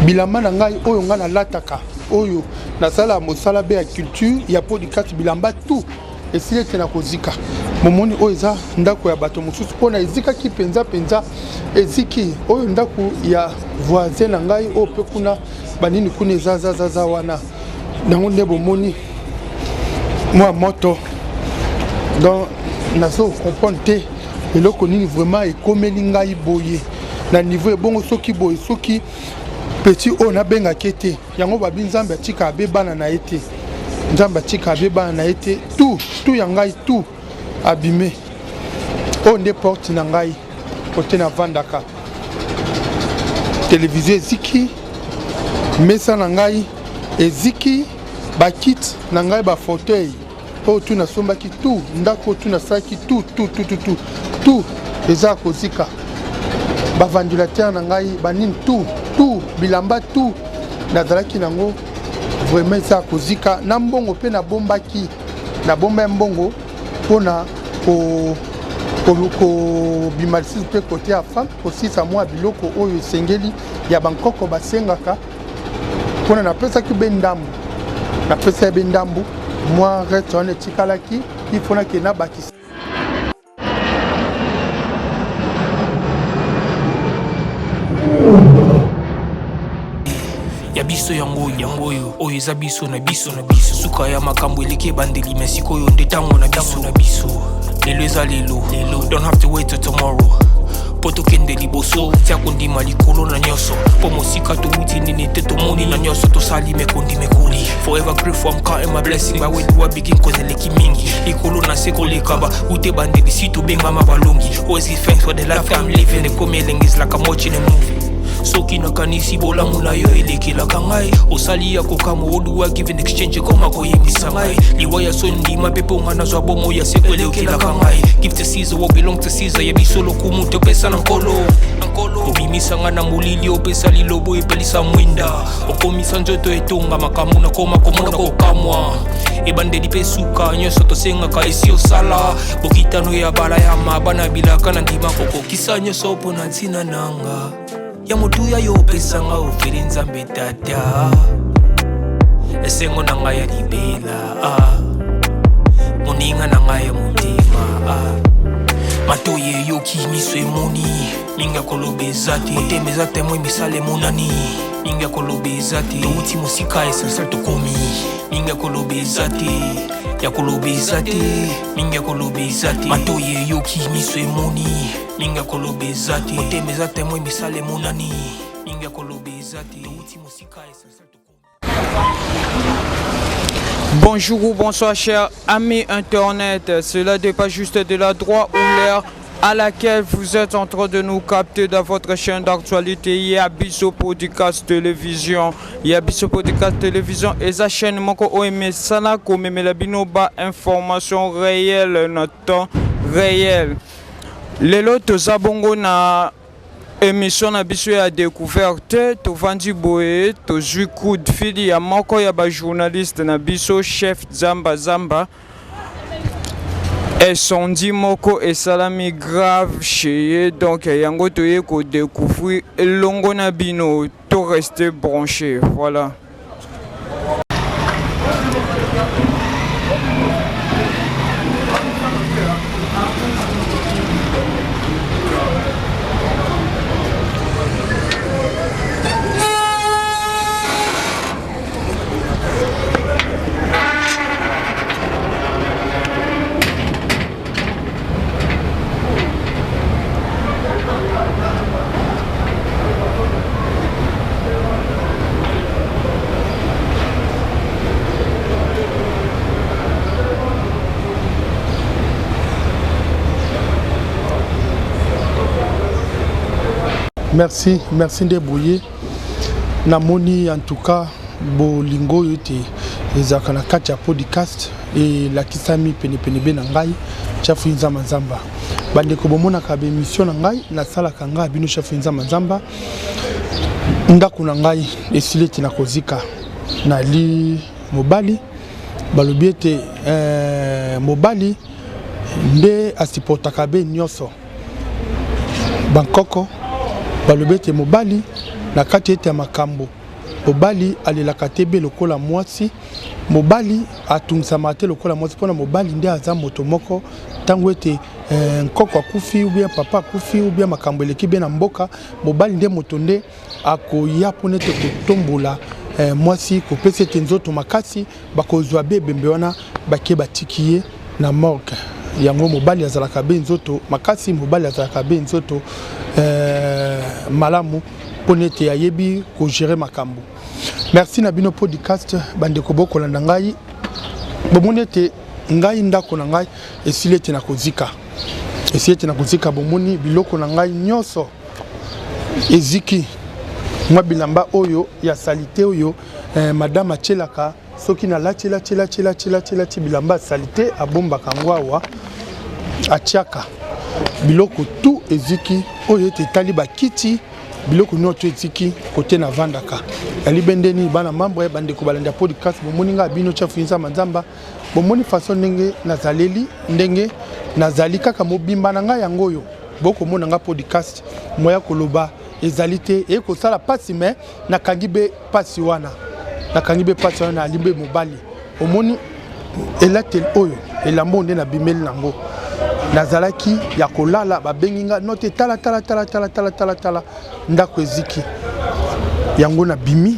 bilamba na ngai oyo nga na lataka oyo na sala mosala be ya culture ya podcast bilamba tout esili te na kozika momoni oyo eza ndako ya bato mosusu mpona ezikaki penza eziki oyo ndako ya voisin na ngai oyo mpe kuna banini kuna eza wana nango nde bomoni mwa moto donc nazo comprendre te eloko nini vraiment ekomeli ngai boye na niveau ebongo soki boye soki petit oyo nabengaki te yango babi nzambe atika abebana na ye te nzambe atika abebana na ye te tout ya ngai tout abime oyo nde porte na ngai kote na vandaka televizio eziki mesa na ngai eziki bakit na ngai bafauteuil oyo tu nasombaki tout ndako tu nasalaki tout eza kozika baventilateur na ngai banini tout bilamba tout nazalaki nango vraiment eza kozika na mbongo mpe nabomba ya mbongo mpona kobima lisusu mpe kote ya femme kosisa mwa biloko oyo esengeli ya bankoko basengaka mpona napesaki be ndambu napesa be ndambu mwa reste wana etikalaki ifonaki nabakisa ya biso yango oyo eza biso na biso suka ya makambo eleki ebandeli me sikoyo nde ntango na biso lelo eza lelo don't have to wait till tomorrow po tokende liboso tia kondima likolo na nyonso po mosika towuti nini te tomoni na nyonso tosali mekoli forever grateful I'm counting my blessing by way do I begin cause eleki mingi likolo na se kolekaba ute bandeli si tobengama balongi always give thanks for the life I'm living ekomi elengis like I'm watching a movie soki nakanisi bolamu na yo elekelaka ngai osali ya kokama oduwa given exchange ekoma koyebisa ngai liwa ya so ndima mpe mpo nga nazwa bomo ya seko elekelaka ngai give to Caesar what belong to Caesar yebiso lokumu topesa na nkolo obimisa nga na molili opesa lilobo epelisa mwinda okomisa nzoto etonga makambo nakoma komona kokamwa ebandeli mpe suka nyonso tosengaka esi osala bokitano ya bala ya mabana bilaka na ndima kokokisa nyonso mpo na ntina nanga ya motuya yo opesanga ofeli nzambe tata esengo na ngai ya libela moninga na ngai ya motema matoyi eyoki miso emoni mingi ya koloba eza te motema eza temoi misala emonani mingi ya koloba eza te touti mosika esensiel tokomi mingi ya koloba eza te mingi ya koloba eza te matoyi eyoki miso emoni mingi ya koloba eza te motema eza temoi misala emonani mingi ya koloba eza te touti mosika esensiel tokomi. Bonjour ou bonsoir chers amis internet, cela n'est pas juste de la droite ou l'air à laquelle vous êtes en train de nous capter dans votre chaîne d'actualité Yabiso Podcast Télévision. Yabiso Podcast Télévision et sa chaîne moko OMS sana komemela binoba information réelle na temps réel. Lelo tozabongo na émission na biso ya découverte to vandi boye to jui coup de fil ya moko ya ba journaliste na biso chef Zamba et son dit moko et salami grave chez donc yango to ye ko découvrir longo na bino to rester branché voilà. Merci de bouiller. Namoni en tout cas bolingo yote ezaka na kati ya podcast et la kisami penepene na ngai chafu nzamba nzamba. Bande ko bomona ka be mission na ngai na sala ka ngai bino chafu nzamba nzamba. Ndako na ngai esileti na kozika na li mobali balobi ete mobali nde asipotaka be nyonso bankoko balobete mobali na kati ete ya makambo mobali alelaka te be lokola mwasi mobali atungisama te lokola mwasi mpona mobali nde aza moto moko ntango ete nkoko akufi ou bien papa akufi ou bien makambo eleki be na mboka mobali nde moto nde akoya mpona ete kotombola mwasi kopesa ete nzoto makasi bakozwa be ebembe wana bake batiki ye na morgue yango mobali azalaka be nzoto makasi mobali azalaka be nzoto malamu mpona ete ayebi kogere makambo. Merci na bino podcast bandeko bokolanda ngai bomoni ete ngai ndako na ngai esili ete na kozika bomoni biloko na ngai nyonso eziki mwa bilamba oyo ya salite oyo madame achelaka soki na lati bilamba salite abombaka ngo awa atiaka biloko tu eziki oyo ete tali bakiti biloko nyonso eziki kote na vandaka yali bendeni bana mambo bandeko balanda podcast bomoni nga bino chafuinza manzamba bomoni façon ndenge nazaleli ndenge nazali kaka mobimba na nga yango oyo bokomona nga podcast moya koloba ezali te ekosala pasi me nakangi be pasi wana alimbe mobali omoni elatel oyo elambo nde na bimeli nango nazalaki ya kolala babengi nga note tala ndako eziki yango na bimi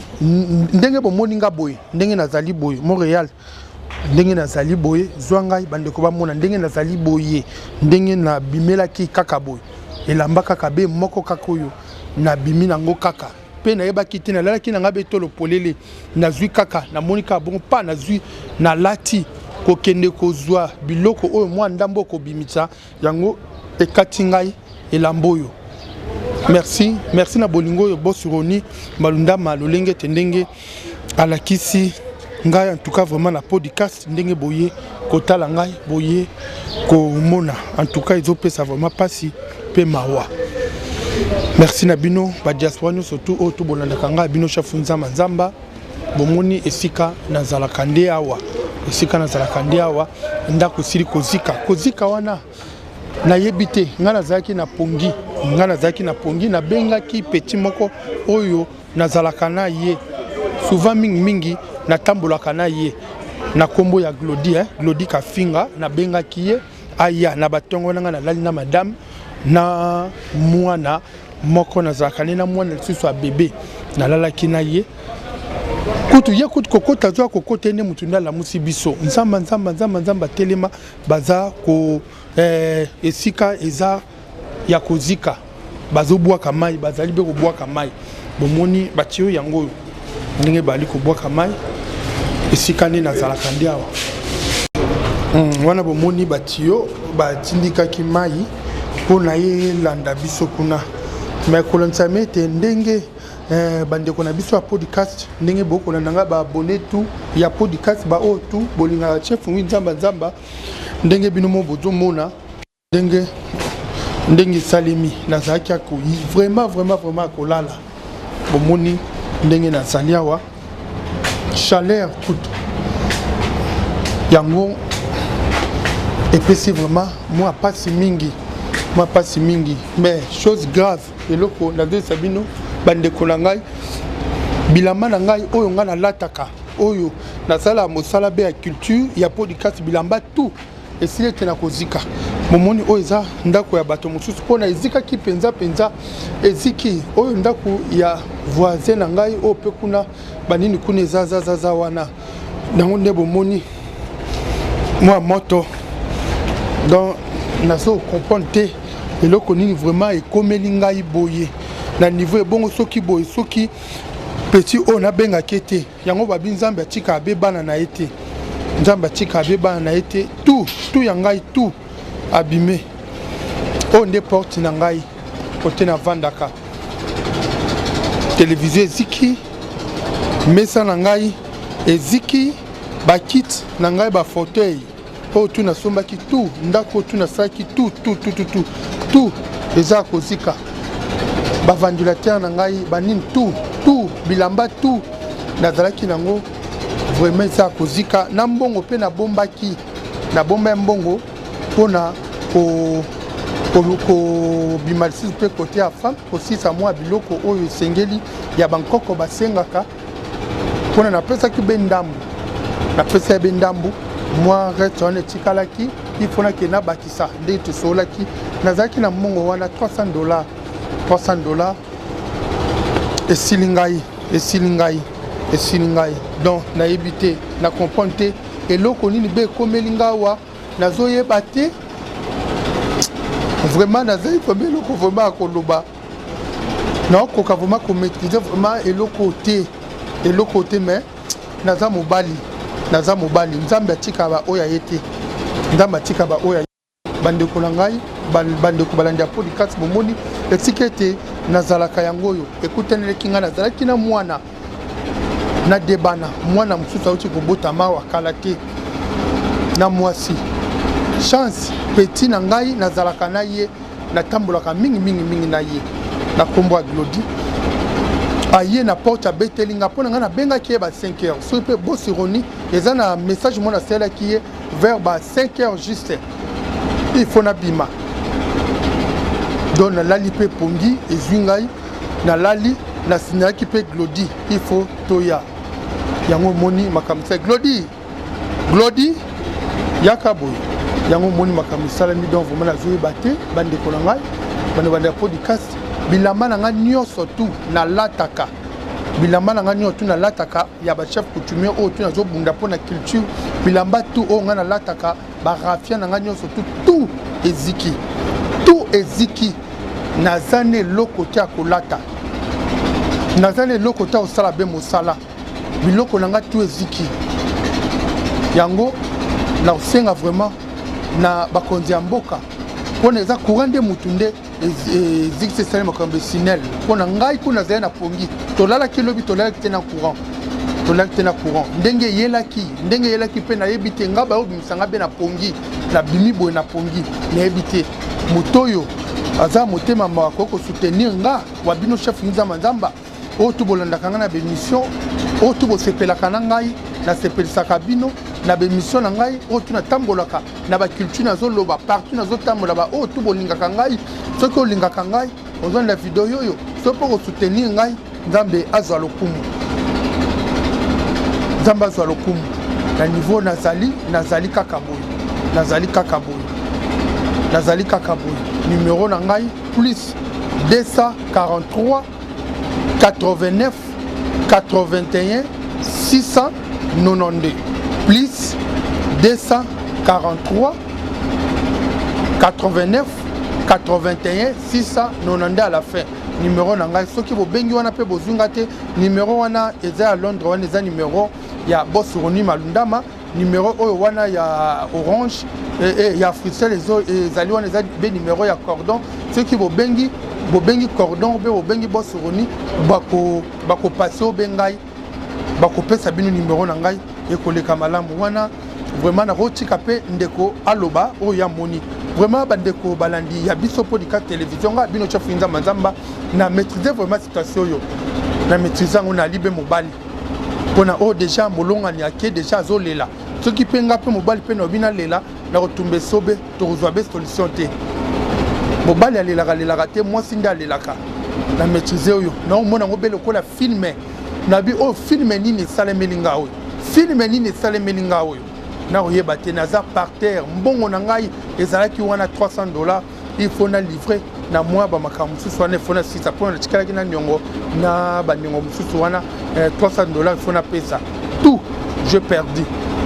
ndenge bomoni nga boye ndenge nazali boye Montréal ndenge nazali boye zwa ngai bandeko bamona ndenge nazali boye ndenge na bimelaki kaka boye elamba kaka be moko kaka oyo na bimi nango kaka pe nayebaki te nalalaki na nga betolo polele nazwi kaka namoni kaka bongo pa nazwi na lati kokende kozwa biloko oyo mwa ndambo kobimisa yango ekati ngai elamba oyo. Merci na bolingo oyo bosuroni malunda malolenge tendenge alakisi ngai en tout cas vraiment na podcast ndenge boye kotala ngai boye komona en tout cas ezopesa vraiment pasi pe mawa. Merci na bino ba diaspora surtout oyo tobolandaka ngai bino chafunza manzamba bomoni esika nazalaka nde awa ndako sili kozika wana nayebi te nga nazalaki na pongi nabengaki petit moko oyo nazalaka na ye souvent mingi natambolaka na ye na kombo ya Glody Kafinga nabengaki ye aya na batongo nanga nalali na madame na mwana moko nazalaka na mwana lisusu ya bebe nalalaki na ye kutu kokota zwa kokota ene mutu ndala musi biso nzamba telema baza ko esika eza ya kozika bazobwaka mai bazali be kobwaka mai bomoni batio yango ndenge bali kobwaka mai esika ne nazalaka ndi awa wana bomoni batio batindikaki mai mpona ye landa biso kuna mekolonisa mete ndenge bandeko na biso ya podcast ndenge bokola nanga ba abonné tout ya podcast ba o tout bolinga chef ngi nzamba ndenge bino mo bozomona ndenge salimi nazaki ako vraiment kolala bomoni ndenge na saliawa chaleur toute yango epesi vraiment moi pasi mingi mais chose grave eloko na deux sabino bandeko na ngai bilamba na ngai oyo nga nalataka oyo nasala mosala be ya culture ya podcast bilamba tout esili ete na kozika momoni oyo eza ndako ya bato mosusu mpona ezikaki penza eziki oyo ndako ya voisin na ngai oyo mpe kuna banini kuna eza wana nango nde bomoni mwa moto donc nazo comprendre te eloko nini vraiment ekomeli ngai boye na niveau ebongo soki boye soki petit oyo nabengaki te yango babi nzambe atika abe bana na ye te tout ya ngai tout abime oyo nde porte na ngai kote na vandaka televizio eziki mesa na ngai eziki bakit na ngai bafauteuil oyo tu nasombaki tout ndako tu nasalaki tout eza kozika bavandulateur na ngai banini tout bilamba tout nazalaki nango vraiment eza kozika na mbongo mpe nabomba mbongo mpona ko bimalisi pe côté à femme aussi ça moi biloko oyo sengeli ya bankoko basengaka pona na pesa ki bendambu na pesa bendambu moi retourne tikalaki il faut que na bakisa nde to solaki nazaki na mongo wana $300 et silingai donc na ebité na comprendre et loko nini be komelinga wa nazoyeba te vraiment nazali tombé loko vraiment akoloba non koka vraiment ko maîtriser vraiment eloko te mais naza mobali nzambe atika ba oya yete nzambe atika ba oya bandeko na ngai bandeko balandi ya podcast bomoni etikete nazalaka yango oyo ekutaneleki nga nazalaki na mwana na debana mwana mosusu auti kobotama wakala te na mwasi chance petit na ngai nazalaka na ye natambolaka mingi na ye na kombo ya Glody aye na porte abetelinga mpona ngai nabengaki ye ba 5 heures soki mpe boss ironi eza na message mona asalaki ye vers ba 5 heures juste il faut nabima donc nalali mpe pongi ezwi ngai nalali nasinalaki mpe Glody il faut toya yango moni makamisa Glody yaka boye yango moni makamisa la mi donc vraiment nazoyeba te bandeko na ngai banda podcast bilamba na ngai nyonso tu nalataka bilamba na ngai nyonso tu nalataka ya ba chef coutumier oyo tu nazobunda mpona culture bilamba tu oyo ngai nalataka barafia na ngai nyonso tu eziki naza na eloko te ya kolata naza na eloko te ya kosala be mosala biloko na ngai tu eziki yango nakosenga vraiment na bakonzi ya mboka mpona eza courant nde mutu nde ezikisi esali makambo esinele mpona ngai kuna nazali na pongi tolalaki lobi tolalaki te na courant ndenge eyelaki mpe nayebi te ngai bayobimisanga mpe na pongi nabimi boye na pongi nayebi te moto oyo aza motema mawa kokosoutenir nga wa bino chef nzamba nzamba oyo tu bolandaka ngai na bemission oyo tu bosepelaka na ngai nasepelisaka bino na bemission na ngai oyo tu natambolaka na baculture nazoloba partout nazotambola ba oyo tu bolingaka ngai soki olingaka ngai ozonda video oyo soki mpo kosoutenir ngai nzambe azwa lokumu na niveau nazali kaka boye numéro na ngai plus 243 89 81 692 plus 243 89 81 692 à la fin numéro na ngai soki bobengi wana pe bozunga te numéro wana eza à Londres wana eza numéro ya boss Roni Malundama numéro oyo wana ya Orange ya Frisel ezali wana eza be numéro ya Cordon soki bobengi Cordon be bobengi boss Roni bako passer obengai bako pesa bino numéro na ngai ekoleka malamu wana vraiment na rotika pe ndeko aloba oyo ya moni vraiment bandeko balandi ya biso podcast télévision nga bino chef nzamba nzamba na maîtriser vraiment situation yo na maîtriser ngo na libe mobali pona o déjà molongani ake déjà azolela soki pe nga pe mobali pe no bina lela na kotumbe sobe to kozwa be solution te mobali alelaka te mwasi nde alelaka na maîtriser oyo na omona ngo bele kola filme na bi o filme nini esalemeli nga oyo na oyeba te naza par terre mbongo na ngai ezalaki wana $300 il faut na livrer na mwa bamakambo mosusu wana ifo na sisa mpona natikalaki na niongo na baniongo mosusu wana $300 il faut na pesa tout je perdu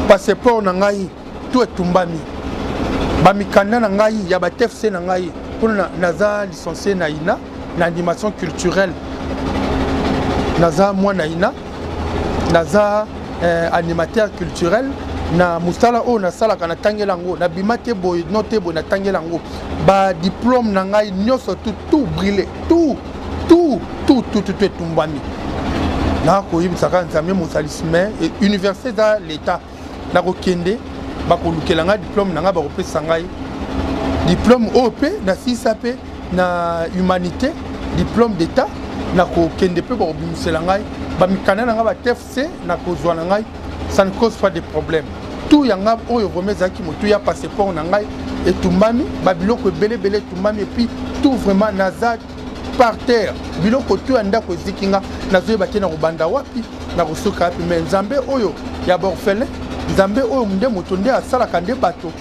passeport na ngai tout etumbami bamikanda na ngai ya batfc na ngai mpona naza licencié na ina na animation culturelle naza mwana ina naza animateur culturel na musala oyo nasalaka natangela yango nabima te boye no te boye natangela yango badiplôme na ngai nyonso tout brûlé tout etumbami nakoyebisaka nzambe mosalisi me université eza l'état nakokende bakolukela ngai diplôme na ngai bakopesa ngai diplôme oyo mpe nasilisa mpe na humanité diplôme d'état nakokende mpe bakobimisela ngai bamikanda na ngai batfc nakozwa na ngai ça ne cause pas de problème tout yanga oyo vraiment ezalaki motu ya passeport na ngai etumbami babiloko ebele etumbami et puis tout vraiment naza par terre biloko tout ya ndako eziki nga nazoyeba te na kobanda wapi na kosoka wapi mais nzambe oyo ya baorphelin nzambe oyo nde moto nde asalaka nde bato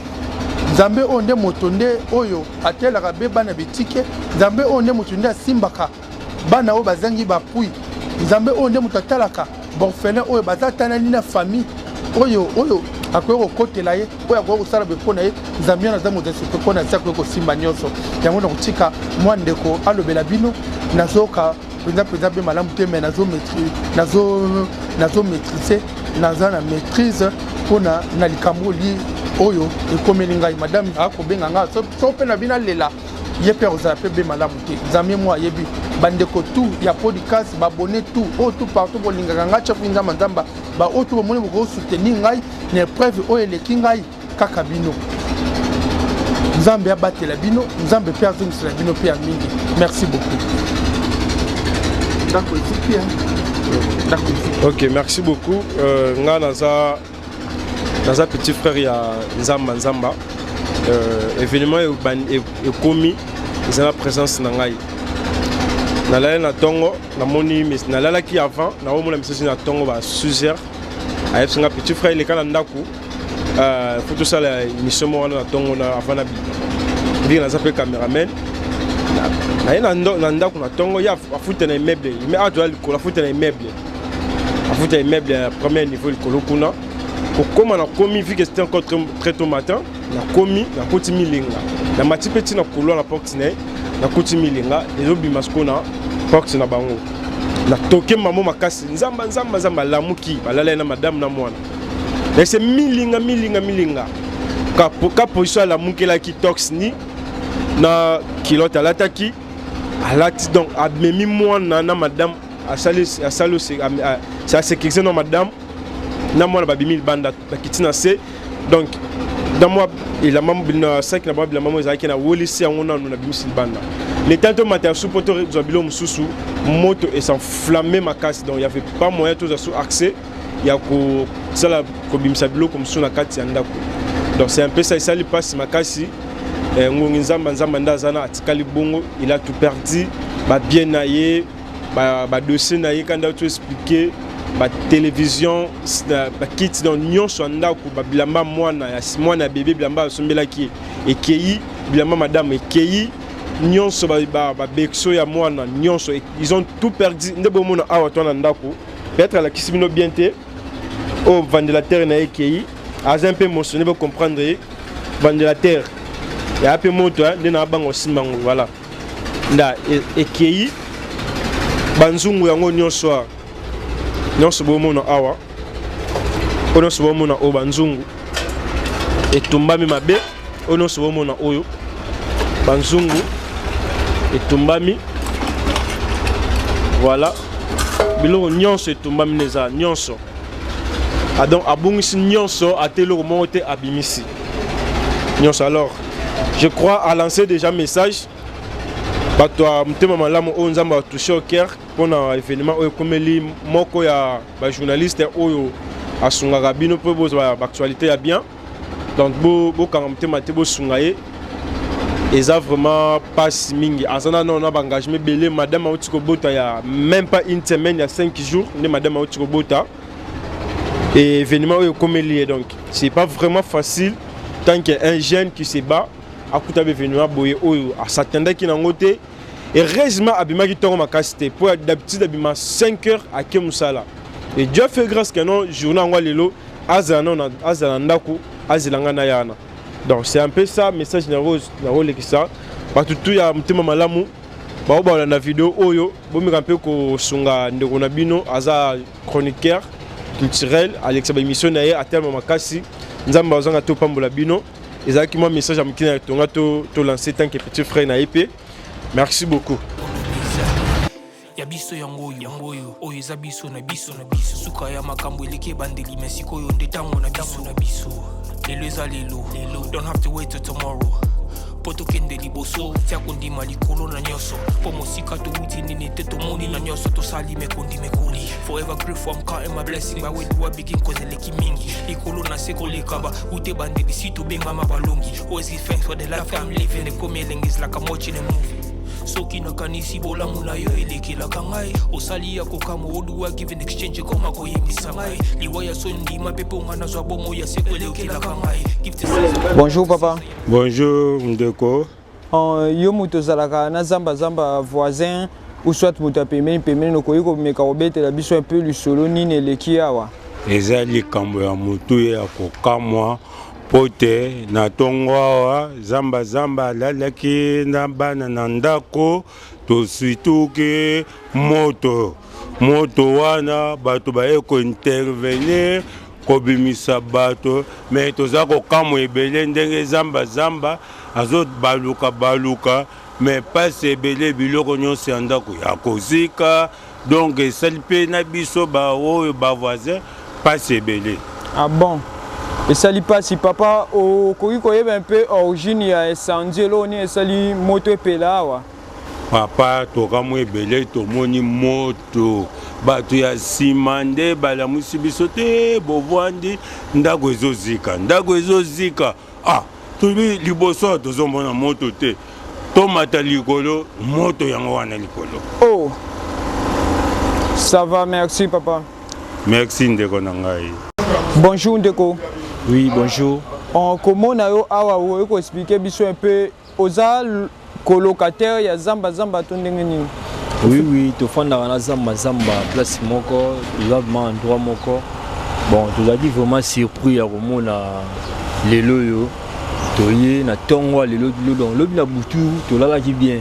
nzambe oyo nde moto nde oyo atelaka be bana bitike nzambe oyo nde moto nde asimbaka bana oyo bazangi bapui nzambe oyo nde moto atalaka baorphelin oyo baza tanani na famille oyo akoki kokotela ye oyo akoki kosala bepo na ye nzambe wana aza moto asepeko na se akoki kosimba nyonso yango na kotika mwa ndeko alobela bino nazoka mpenza mpe malamu te me nazomaîtrise naza na maîtrise mpona na likambo oyo ekomeli ngai madame akobenga nga so mpe na bino alela ye mpe akozala mpe be malamu te nzambe mwa ayebi bandeko tu ya podcast babone tu oyo tu partout bolingaka ngai tyafu nzamba nzamba baoyo tu bomoni bokosoutenir ngai na épreuve oyo eleki ngai kaka bino nzambe abatela bino nzambe mpe azongisela bino mpe ya mingi merci beaucoup ndako ezipi ndako ezipi ok merci beaucoup nga naza petit frère ya nzamba événement ekomi eza na présence na ngai nalali na ntongo namoni nalalaki avant naomona message na ntongo ba 6h ayebisi nga petit frère eleka na ndako fo tosala émission moko wana na ntongo avant na ndenge naza mpe cameraman naye na ndako na ntongo ye afuta na immeuble atoya likolo afuta na immeuble ya premier niveau likolo kuna kokoma nakomi vu que c'était encore très tôt matin nakoti milinga namati mpe ntina kolwa na porte na ye nakoti milinga ezobima siko na porte na bango natoke mamo makasi nzamba alamuki balala ye na madame na mwana ese milinga ka position alamukelaki tox ni na kilote alati donc amemi mwana na madame asali asécurisé na madame na mwana babimi libanda bakiti na se donc dans moi il a même na 5 na babila mamo ezalaki na wolisi yango nanu na bimisi libanda le temps to matin sous poto zobilo mususu moto et s'enflammer makasi donc il y avait pas moyen tout sous accès ya ko sala ko bimisa biloko musu na kati ya ndako donc c'est un peu ça isali passe makasi ngongi nzamba ndazana atikali bongo il a tout perdu ba bien naye ba dossier naye kanda tout expliquer ba télévision ba kit dans nyonso ndako ba bilamba mwana bébé bilamba sombelaki ekei bilamba madame ekei nyonso ba bekso ya mwana nyonso ils ont tout perdu ndebo mona awa to na ndako peut-être la kisibino bien te au ventilateur na ekei aza un peu émotionné pour comprendre ventilateur ya peu moto de na bango simango voilà nda ekei banzungu yango nyonso bomona awa nyonso bomona o banzungu etumbami mabe nyonso bomona oyo banzungu etumbami voilà biloko nyonso etumbami neza nyonso donc abungisi nyonso ateloko moko te abimisi nyonso. Alors je crois à lancer déjà message bato ya motema malamu oyo nzambe atouché au cœur mpona événement oyo ekomeli moko ya bajournaliste oyo asungaka bino mpo bozwa baactualité ya bien donc bokanga motema te bosunga ye eza vraiment pasi mingi aza nano na baengagement ebele madame auti kobota ya même pas une semaine ya 5 jours nde madame auti kobota et événement oyo ekomeli ye donc c'est pas vraiment facile tant qu'un jeune qui se bat akuta événement boye oyo asatendaki nango te et heureusement abimaki ntongo makasi te mpo d'habitude abima 5 heures ake mosala et Dieu fait grâce que non journée yango lelo azala na ndako azelanga na yana donc c'est un peu ça message nakolekisa bato tu ya motema malamu baobala na video oyo bomeka mpe kosunga ndeko na bino aza chroniqueur culturel alekisa baémission na ye atelema makasi nzambe azanga to pambola bino ezalaki moi message ya mokili na tonga to lancer tant que petit frère na EP. Merci beaucoup. Ya biso yango oyo eza biso na biso suka ya makambo eleki bandeli mesiko yo ndetango na biso lelo eza lelo don't have to wait till tomorrow poto kende liboso tia kondima likolo na nyoso po mosika to wuti nini te to moni na nyoso to sali mekondi mekoli forever grateful I'm counting my blessing ba when you begin cause eleki mingi likolo na seko lekaba ute bande disi to benga mabalongi always give thanks for the life I'm living the coming is like I'm watching a movie soki na kanisi bola mula yo elekela kangai osali ya kokamo oduwa give in exchange koma koyemisa ngai liwaya sondi mapepo ngana zwa bomo ya seko elekela kangai Bonjour papa. Bonjour Ndeko. Yo muto zalaka na zamba voisin ou soit muto pemeni no koyiko meka obete la biso un peu le solo ni ne leki awa. Ezali kambo ya mutu ya kokamwa pote na tongwa zamba lalaki na bana na ndako to situke moto wana bato baye ko intervenir kobimisa bato mais toza kokamwa ebele ndenge zamba azot baluka mais pas ebele biloko nyonso ya ndako ya kozika donc esali mpe na biso baoyo bavoisin pas ebele. Ah bon? Et sali pasi papa o koyiko yeba un peu origine ya incendie lo ni esali moto epela wa. Papa tokamwa ebele tomoni moto bato ya nsima nde balamusi biso te bovwandi ndako ezozika toli liboso tozomona moto te tomata likolo moto yango wana likolo. Oh, ça va, merci papa. Merci ndeko na ngai. Bonjour ndeko. Oui, bonjour. Comment on a awa ko expliquer biso un peu aux colocataires ya zamba to ndenge nini? Oui, tu fais dans zamba place moko, vraiment endroit moko. Bon, tu as dit vraiment surpris à Romona les loyo. Tu na tongwa les loyo donc lobi na butu, tu la qui bien.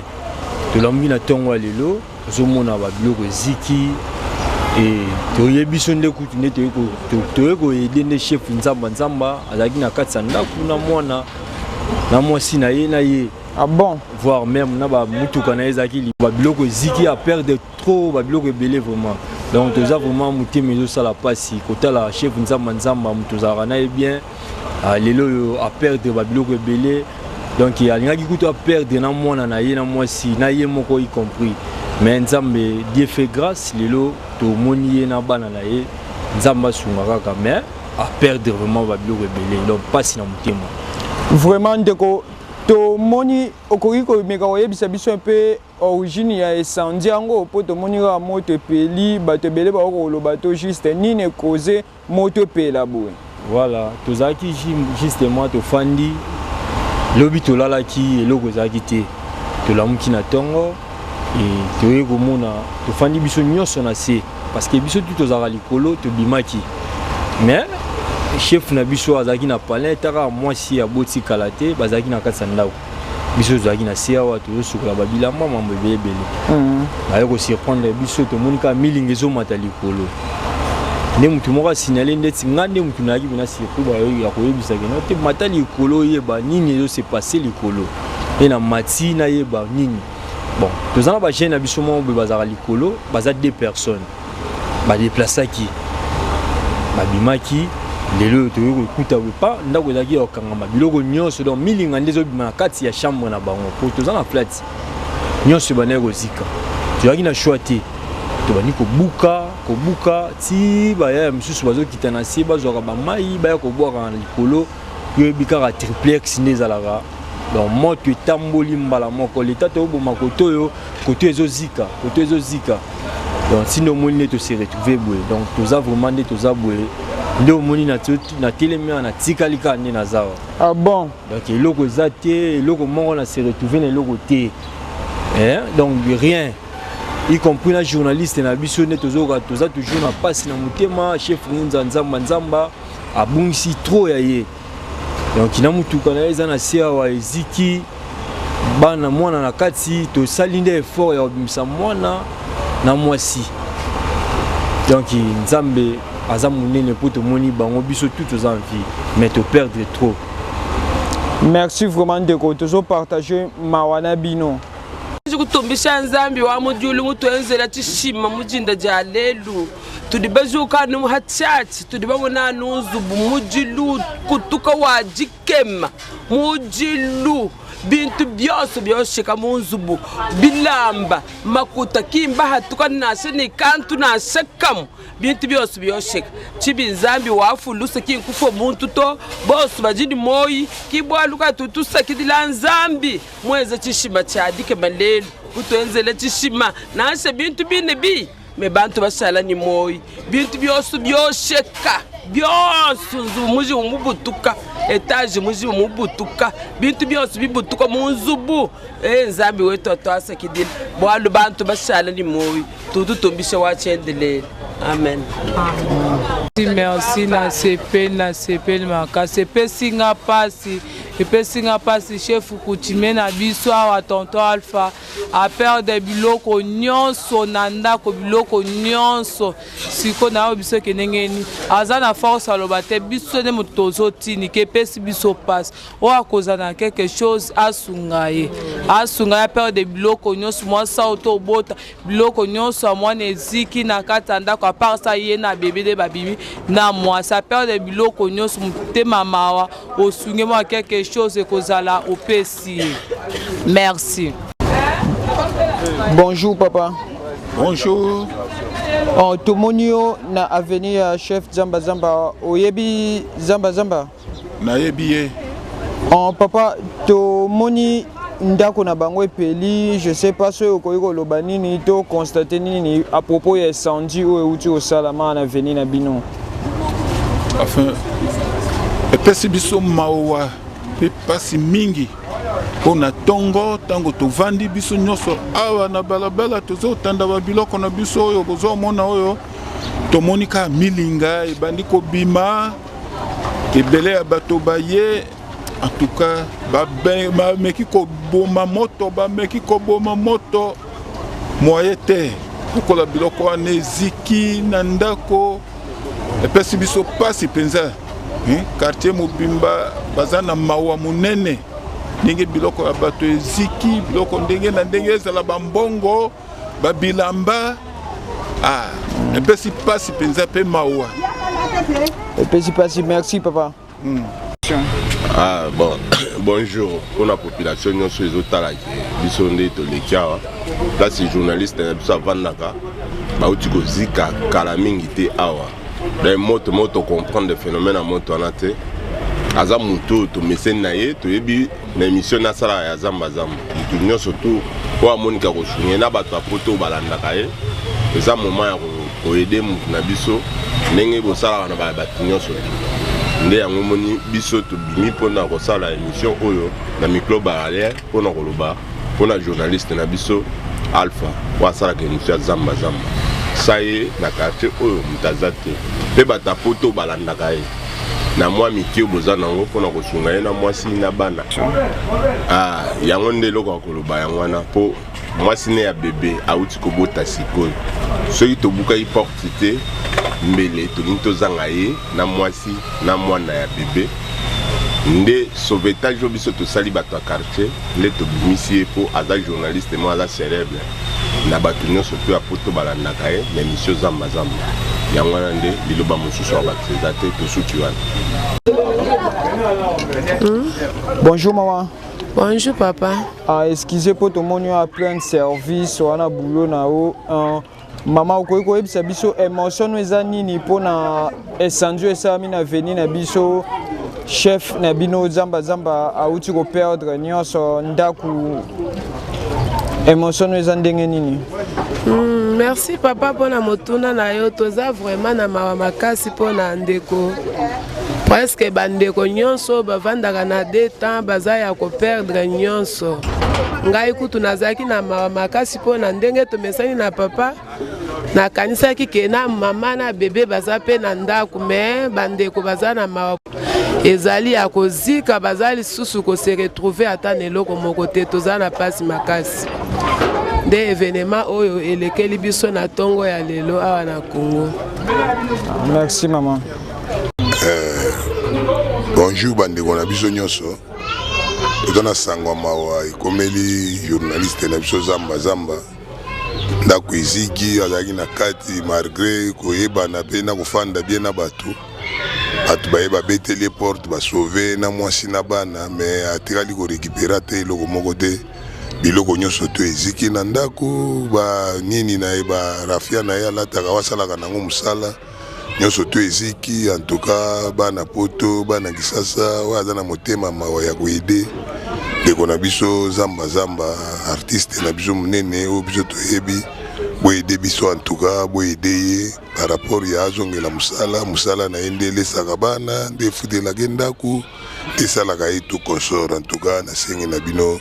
Tu l'as mis na tongwa les loyo, zo mona ba biloko ziki et tu y biso ndeko tu ko aider les chefs nzamba azaki na katsa ndaku na mwana na mwasi na ye. Ah bon? Voire même na ba mutuka na ezaki ba biloko ziki a perdre trop ba biloko ebele vraiment. Donc tu as vraiment muté mais ça la passe côté la chef nzamba mutu za na bien lelo a perdre ba biloko ebele. Donc il y a ngaki kuto a perdre na mwana na ye na mwasi na ye moko y compris. Mais nzambe Dieu fait grâce lelo to moni ye na bana na ye nzamba sunga kaka mais a perdre vraiment ba biloko ebele. Donc passe na mutema. Vraiment ndeko to moni okoriko meka oyebisa biso un peu origine ya incendie yango po to moni ka moto epeli bato ebele ba koloba to juste nini cause moto epela boye. Voilà, tozaki justement to fandi lobi to lalaki eloko zaki te to lamuki na tongo et to yeko mona to fandi biso nyonso na se parce que biso tout tozaka likolo to bimaki mais chef na biso azaki na palais taka mwasi ya boti kalate bazaki na katsa ndako biso zaki na siawa to yosukola babilamba mambo ebele bayo ko surprendre biso to monika milingezo mata likolo ne mutu moko signaler ndeti ngande mutu na ki bina surtout ba yo ya koyebisa ke no te mata likolo yeba nini yo se passer likolo et na mati na yeba nini bon tozana ba jeune na biso mo be bazaka likolo baza deux personnes ba déplaçaki babimaki lelo to yoko kuta pa ndako ezaki ya okangama biloko nyonso donc milinga ndezo bima na kati ya chambre na bango po toza na flat nyonso bana kozika toyaki na choix te to bani kobuka ti baya misusu bazokita na se bazwaka bamai baya kobwaka na likolo yoyebikaka triplex nde ezalaka donc moto etamboli mbala moko leta toyoboma koto ezozika donc sinon omoni nde tose retrouve boye donc toza vraiment nde toza boye nde omoni na telemi na tikalika nde nazawa. Ah bon? Donc eloko eza te eloko moko na se retrouve na eloko te donc rien y compris na journaliste na biso nde toza toujours na pasi na motema chef nzamba abungisi trop ya ye donc na mutuka na eza na se awa eziki bana mwana na kati tosali nde effort ya kobimisa mwana na mwasi donc nzambe aza monene po tomoni bango biso tout aux envies mais to perdre trop. Merci vraiment de ko partager mawana bino. Kutombisha nzambi wa mujulu mutwenzela tishima mujinda jalelu tudibazuka ni muhatchati tudibabona nuzubu mujilu kutuka wajikema mujilu bintu byose byosheka mu nzubu bilamba makuta kimba hatuka nase ni kantu nasekamu bintu byose byosheka chibinzambi wafuluse kinkufo muntu to boss bajini moyi kibwaluka tutusa kidila nzambi mweze chishima chadike malelu utwenzele chishima nase bintu bine bi me bantu bashala ni moyi bintu byose byosheka byose muji umubutuka etage muji umubutuka bintu byose bibutuka mu nzubu nzambi wetu atwasa kidila bwalu bantu bashala ni moyi tututumbisha wachendelele. Amen. Merci na CP maka CP singa pasi chef coutumier na biso awa tonton Alpha a perdre biloko nyonso na ndako biloko nyonso siko na biso kenengeni aza na force aloba te biso ne motozo tini ke pesi biso passe o akoza na quelque chose asunga ye perdre biloko nyonso mwa sauto bota biloko nyonso mwana eziki na kata ndako à part ça ye na bébé de babimi na moi ça perdre biloko nyonso mutema mawa osunge moi quelque chose ekozala opesi. Merci. Bonjour papa. Bonjour. Tomonio na avenir chef Zamba Zamba oyebi Zamba Zamba. Na yebi. Papa tomoni ndako na bango epeli, je sais pas soki okoki koloba nini to constate nini à propos ya incendie oyo euti kosalama na avenir na bino. Enfin, epesi biso mawa pe pasi mingi mpona ntongo ntango tovandi biso nyonso awa na balabala tozotanda babiloko na biso oyo kozomona oyo tomoni ka milinga ebandi kobima ebele ya bato baye. En tout cas, bameki koboma moto moye te okola biloko wana eziki na ndako epesi biso pasi mpenza. Quartier mobimba baza na mawa monene ndenge biloko ya bato eziki biloko ndenge na ndenge ezala bambongo babilamba epesi pasi mpenza mpe mawa epesi pasi. Merci papa. Bon, bonjour pour la population nyonso ezotalaki biso nde toleki awa place journaliste na biso avandaka bauti kozika kala mingi te awa da moto comprendre le phénomène ya moto wana te aza moto tomeseni na ye toyebi na émission nasala ya Zamba Zamba mutu nyonso tu oyo amonika kosunge na bato apoto balandaka ye eza moment ya koyede mutu na biso ndenge bosalaka na bato nyonso nde yango moni biso tobimi mpona kosala émission oyo na micro barrière mpona koloba mpona journaliste na biso Alpha oyo asalaka émission ya Zamba Zamba sa ye na quartier oyo moto aza te mpe bato apoto balandaka ye na mwa mike boza nango mpona kosunga ye na mwasi na bana yango nde eloko ya koloba yango wana mpo mwasi ne ya bebe auti kobota sikoyo soki tobukaki porte te mbele tolingi tozanga ye na mwasi na mwana ya bebe nde sauvetage oyo biso tosali bato ya quartier nde tobimisi ye mpo aza journaliste mo aza célèbre na bato nyonso to ya poto balandaka ye na émission Zamba Zamba yango wana nde liloba mosusu ya bato eza te tosuki wana. Bonjour maman. Bonjour papa. Excusez pour tout le monde à plein service wana boulot na o mama okoki koyebisa biso émotion eza nini mpona incendie esalami na avenir na biso chef na bino Zamba Zamba auti koperdre nyonso ndako émotion eza ndenge nini? Merci papa mpona motuna na yo toza vraiment na mawa makasi mpona ndeko presque bandeko nyonso bavandaka na deux temps baza ya koperdre nyonso ngai kutu nazalaki na mawa makasi mpona ndenge tomesani na papa nakanisaki ke na mama na bebe baza mpe na ndako me bandeko baza na mawa ezali ya kozika baza lisusu kose retrouve ata na eloko moko te toza na pasi makasi nde événement oyo elekeli biso na ntongo ya lelo awa na Congo. Merci maman. Bonjour bandeko na biso nyonso toza na sangwa mawa ekomeli journaliste na biso Zamba Zamba ndako eziki azalaki na kati malgré koyebana mpe na kofanda bien na bato bato baye babete les portes basauve na mwasi na bana mais atikali korécupéra te eloko moko te biloko nyonso to eziki na ndako banini na ye barafia na ye alataka wasalaka nango mosala nyonso to eziki en tout cas bana poto bana kisasa oyo aza na motema mawa ya koyede ndeko na biso zamba artiste na biso monene oyo biso toyebi boyede biso en tout cas boyede ye par rapport ya azongela mosala na ye nde elesaka bana nde efutelaka ndako nde esalaka ye to consort en tout cas nasengi na bino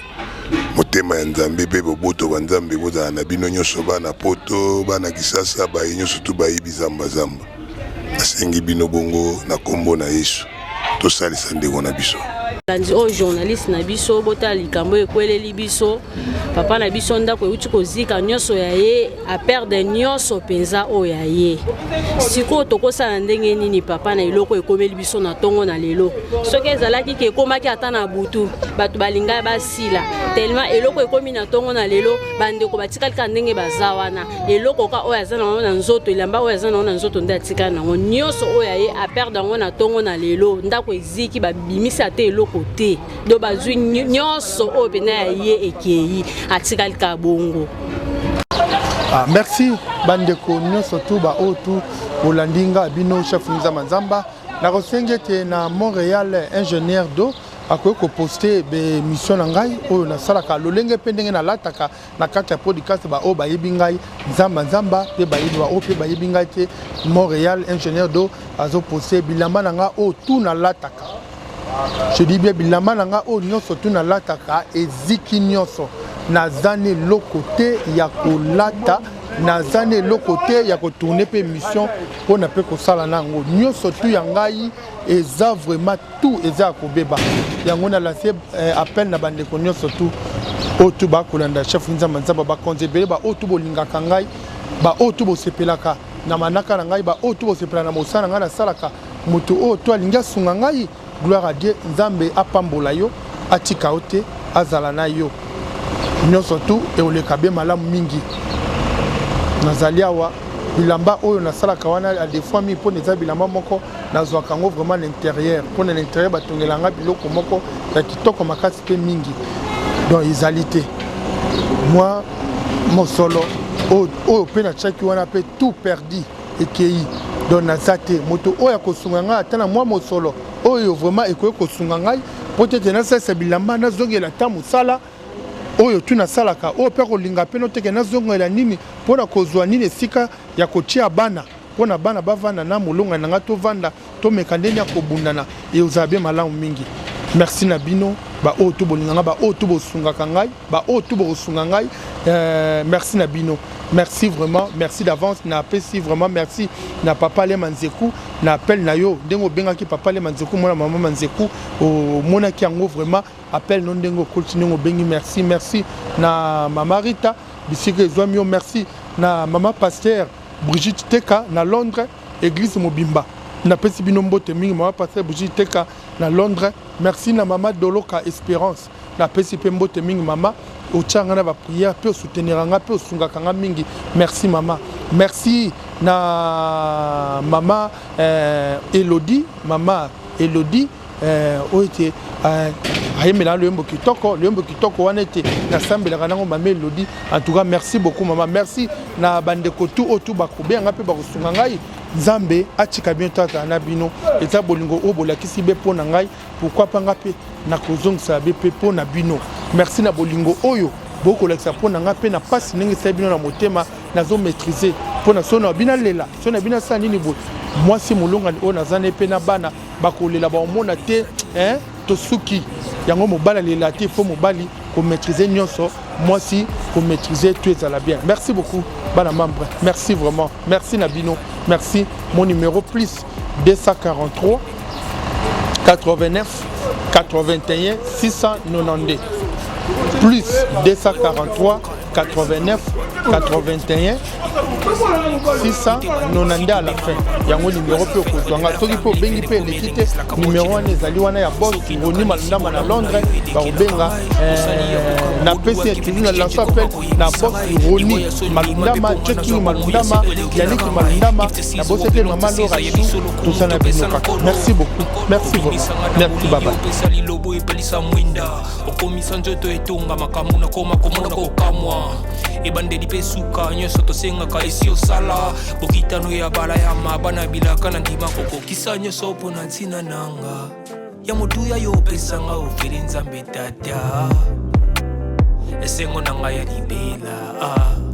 motema ya nzambe mpe boboto banzambe bozala na bino nyonso bana poto bana kisasa baye nyonso tu bayebi zambazamba nasengi bino bongo na kombo na Yesu tosalisa ndeko na biso landi oyo journaliste na biso botala likambo ekweleli biso papa na biso ndako euti kozika nyonso ya ye aperde nyonso mpenza oyo ya ye sikoyo tokosala ndenge nini papa na eloko ekomeli biso na ntongo na lelo soki ezalaki ke ekomaki ata na butu bato balingai basila tellement eloko ekomi na ntongo na lelo bandeko batikalika ndenge baza wana eloko ka oyo aza nango na nzoto elamba oyo aza nango na nzoto nde atikala nango nyonso oyo ya ye aperde yango na ntongo na lelo ndako eziki babimisi ate eloko te do bazwi nyonso oyo pena ya ye ekei atikalika bongo. Merci bandeko nyonso tu ba oyo tu olandinga bino chef Nzamba Nzamba na kosengete na Montréal ingénieur d'eau akoki koposte bemission na ngai oyo nasalaka lolenge mpe ndenge nalataka na kati ya podcast ba oyo bayebi ngai Nzamba Nzamba mpe bayebi ba oyo mpe bayebi ngai te Montréal ingénieur d'eau azoposte bilamba na ngai oyo tu nalataka. Je dis bien bilamba na ngai oyo nyonso tu nalataka eziki nyonso nazane lokote ya kolata nazane lokote ya kotourne pe mission pour na pe kosala nango nyonso tu ya ngai eza vraiment tout eza kobeba yango na lancé appel na bandeko nyonso tu otu ba kolanda chef Nzamba Nzamba ba konzebele ba otu bolingaka ngai ba otu bosepelaka na manaka na ngai ba otu bosepela na mosala ngai na salaka moto otu alinga sunga ngai gloire à Dieu Nzambe apambola yo atika ote azala na yo nyonso tu eoleka be malamu mingi nazali awa bilamba oyo nasalaka wana a des fois mi mpo neza bilamba moko nazwaka yango vraiment l'intérieur mpo na l'intérieur batongelanga biloko moko ya kitoko makasi mpe mingi donc ezali te moi mosolo oyo mpe natiaki wana mpe tout perdi ekei donc naza te moto oyo akosunga ngai ata na mwa mosolo oyo vraiment ekoki kosunga ngai mpo tete nasalisa bilamba nazongela ta mosala oyo tu nasalaka oyo mpe kolinga mpe noteke nazongela nini mpona kozwa nini esika ya kotia bana mpona bana bavanda na molonga na ngai tovanda tomeka ndeni ya kobundana eozala bien malamu mingi. Merci na bino ba oyo tu bolinga ngai ba oyo tu bosungaka ngai ba oyo tu bokosunga ngai merci na bino. Merci vraiment, merci d'avance na apesi vraiment merci na papa le Manzeku na appel na yo ndengo bengaki papa le Manzeku mona maman Manzeku o mona ki yango vraiment appel non ndengo continue ngo bengi merci na mama Rita bisike zwami yo merci na mama pasteur Brigitte Teka na Londres église Mobimba na pesi bino mbote mingi mama pasteur Brigitte Teka na Londres merci na mama Doloka Espérance na pesi pe mbote mingi mama ochanga na ba prière pe soutenir nga pe osungaka nga mingi merci mama merci na mama Elodie oite ayemela le yombo kitoko wana ete na sambelaka nango mama Elodie en tout cas merci beaucoup mama merci na bandeko tu otu bakobe nga pe bakosunga ngai Nzambe atika bientôt na bino eza bolingo o bolakisi be pona ngai pourquoi pas nga pe na kozongisa be pe pona bino merci na bolingo oyo boko lakisa pona nga pe na pasi ndenge sa bino na motema nazo maîtriser pona sona bina lela sona bina sa nini bo moi si molonga o nazane pe na bana bakolela ba omona te to suki yango mobala lela te fo mobali ko maîtriser nyonso moi si ko maîtriser tu es à la bien. Merci beaucoup bana membre merci vraiment merci Nabino merci mon numéro plus 243 89 81 692 plus 243 89 81 690 à la fin yango numéro pe okotwanga soki pe obengi pe eleki te numéro wana ezali wana ya boss Roni Malundama na Londres bakobenga napesi interview na lanso appel na boss Roni Malundama Checking Malundama Yannick Malundama na boss ete Maman Laura Chou tout ça na binoka. Merci beaucoup, merci beaucoup, merci baba. Okomisa njoto etonga makamu na koma komona kokamwa ebandeli pe suka nyonso tosengaka esi osala bokitano ya bala ya mabana bilaka na ndima kokokisa nyonso mpona ntina nanga ya motuya yo opesanga ofeli nzambe tata esengo na ngai ya libela